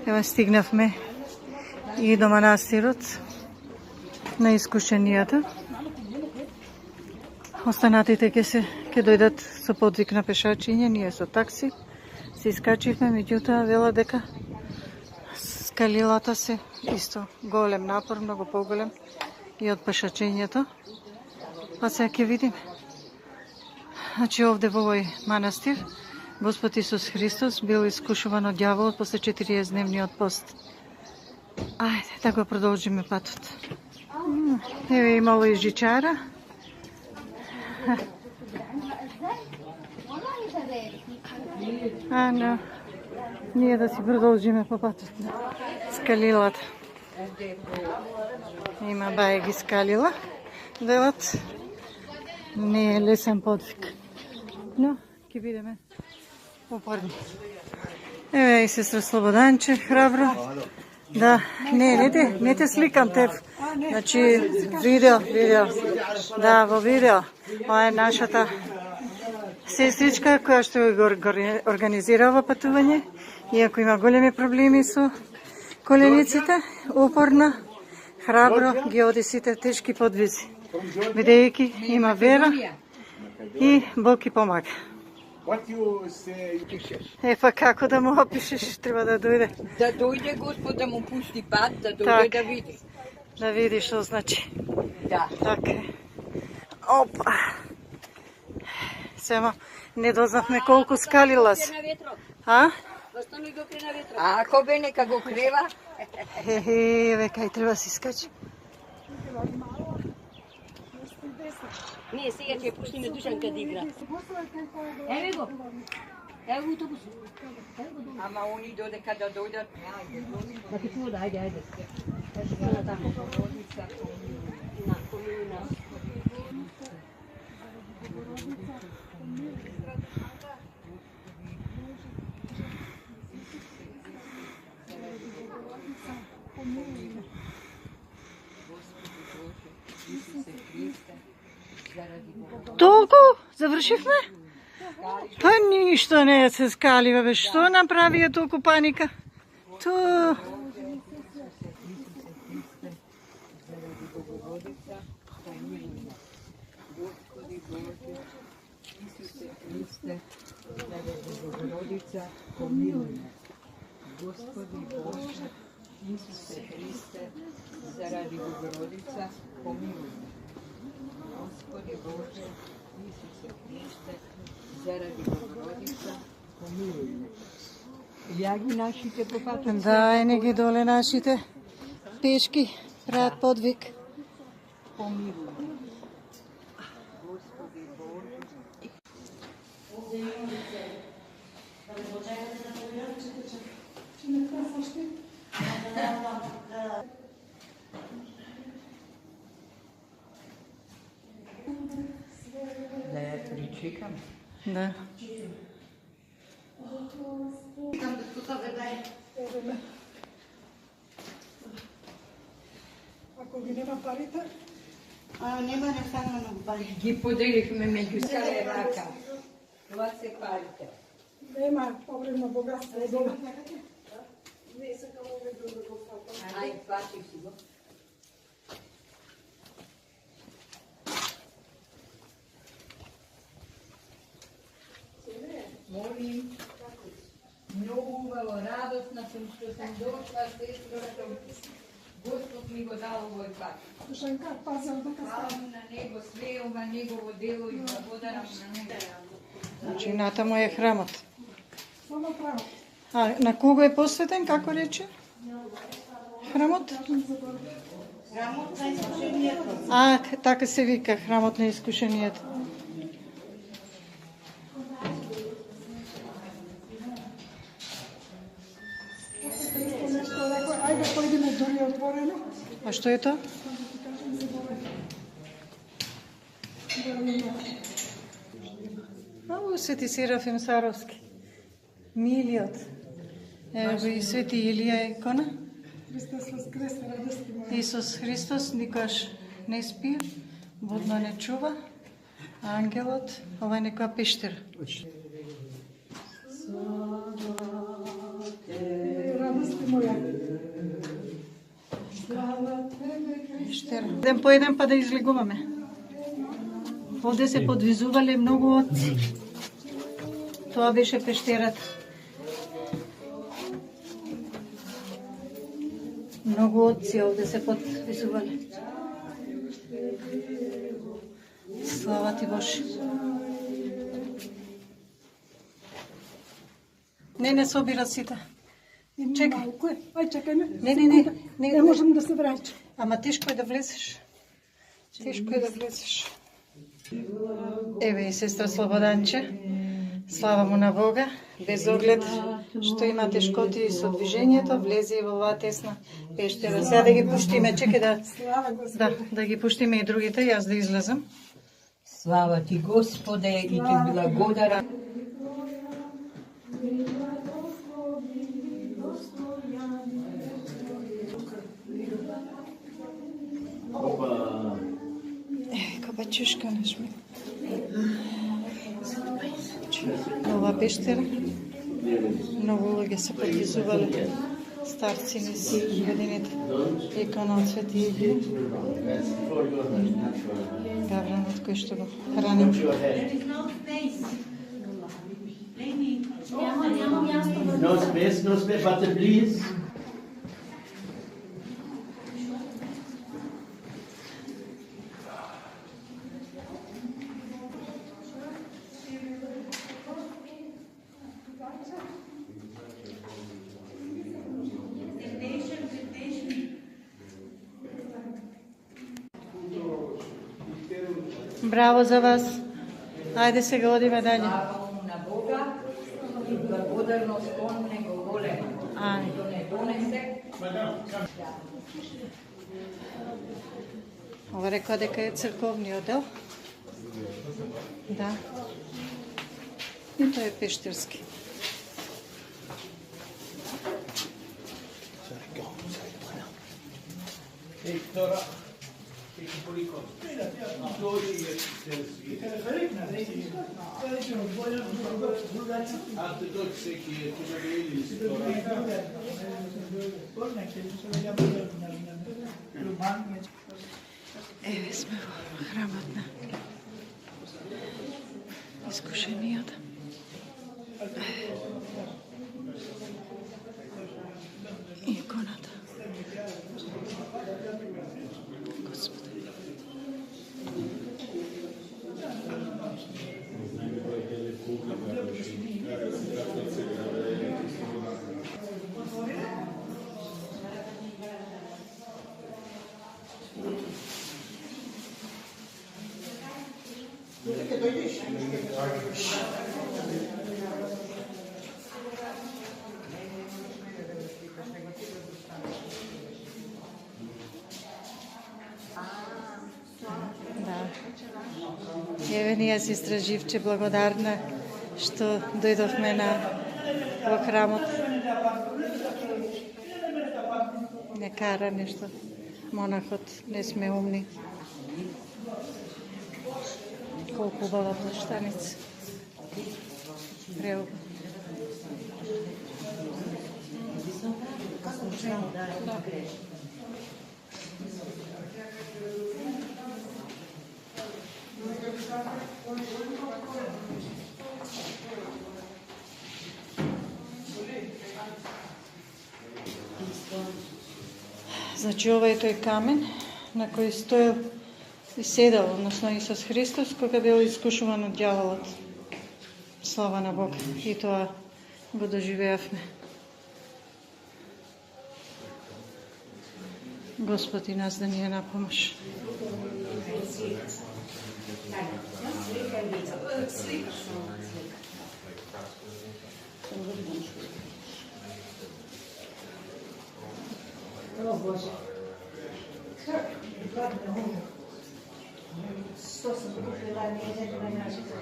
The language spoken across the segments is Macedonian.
Ева стигнавме и до манастирот на искушенијата. Останатите ќе дојдат со подвиг на пешачиње, ние со такси се искачивме, меѓутоа вела дека скалилата се исто голем напор, многу поголем и од пешачењето. Па сега ќе видиме. Значи овде во овој манастир Господ Исус Христос бил искушуван од ѓаволот после 40-дневниот пост. Ајде да го продолжиме патот. Еве имало и жичара. Но ние да си продолжиме по патот на скалилата. Има баје ги скалила. Велат не е лесен подвиг. Но ќе бидеме упорни. Еве и сестра Слободанче, храбро. Да, не те сликам теб. Значи, видео. Да, во видео. Ова е нашата сестричка која што го организира ова патување. Иако има големи проблеми со колениците, упорна, храбро ги оди сите тешки подвизи. Бидејќи има вера и Бог ги помага. Па како да му опишеш, треба да дојде. Да дојде Господ да му пусти пат, да дојде да види. Да види што значи. Да. Така. Опа. Сема не дознавме колку скалила се. А? Ако бе нека го крева. Еве кај треба си скачи. Ние сега ќе пуштиме Душанка да игра. Еве го. Ево автобус. Ама они додека да дојдат. Ајде. Толку? Завршивме? Па ништо не се скалива, бе. Што направија толку паника? Господи Боже, Исусе Христе, заради Богородица, помилуј ме. Господи Боже, Исусе Христе, заради Богородица, помилуј ме. Ја ги нашите по патот. Да, не ги доле нашите пешки прават подвиг. Помилуј ме. Господи Боже. Да ја причекам. Да. Ако ги нема парите? Нема не само на пари. Ги поделихме меѓу себе рака. Това се парите. Нема повредно богатство. Ај, плати си го. Молим, многу убаво, радосна сум што сум дошла, сестро, што Господ ми го дал овој пат. Душанка, пазам дека Славам на Него, све ова Негово дело и благодарам на Него. Значи, натаму е храмот. само право. А на кого е посветен, како рече? Храмот? Храмот на искушението. А, така се вика, храмот на искушението. Ајде, појдеме дури отворено. А што е тоа? Свети Серафим Саровски. Милиот. Ево и Свети Илија икона. Христос воскресе, радости моја. Исус Христос никош не спи, будно не чува. Ангелот, ова е некоја пештера. Радости моја. Ден по еден па да излегуваме. Овде се подвизувале многу отци. Тоа беше пештерата. Многу отци овде се подвизувале. Слава ти Боже. Не собира сите. Чекай. Малко е. Ај, чекај ме. Не. Не можем да се враќа. Ама тешко е да влезеш. Тешко е да влезеш. Еве и сестра Слободанче. Слава му на Бога. Без оглед што има тешкоти со движењето, влезе и во оваа тесна пештера. Сега да ги пуштиме, чекај да ги пуштиме и другите, јас да излезам. Слава ти, Господе, и ти благодарам. Кабачушка наш ми. Ова пештера. Многу луѓе се подвизувале. Старци низ годините. Икона од Свети Илија. Гавранот кој што го храним. No space, but please. Браво за вас. Ајде сега одиме дале. Слава му на Бога и благодарност кон него голема. Ај. Што не донесе. Ова рекла дека е црковниот дел. Да. И тоа е пештерски. Еве сме во храмот на искушениот. Иконата. Господи. Еве ние сестра Живче благодарна што дојдовме во храмот. Не кара нешто. Монахот, не сме умни. Колку убава плештаница. Преубава. Значи ова е тој камен на кој стоел и седал, односно Исус Христос, кога бил искушуван од ѓаволот. Слава на Бог. И тоа го доживеавме. Господ и нас да ни е на помош. О, Боже. Што се купила не е на нашите.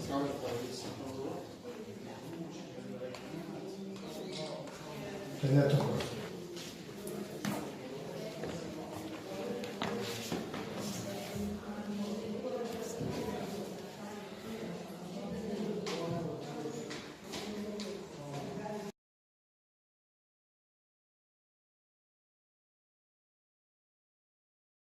To je to.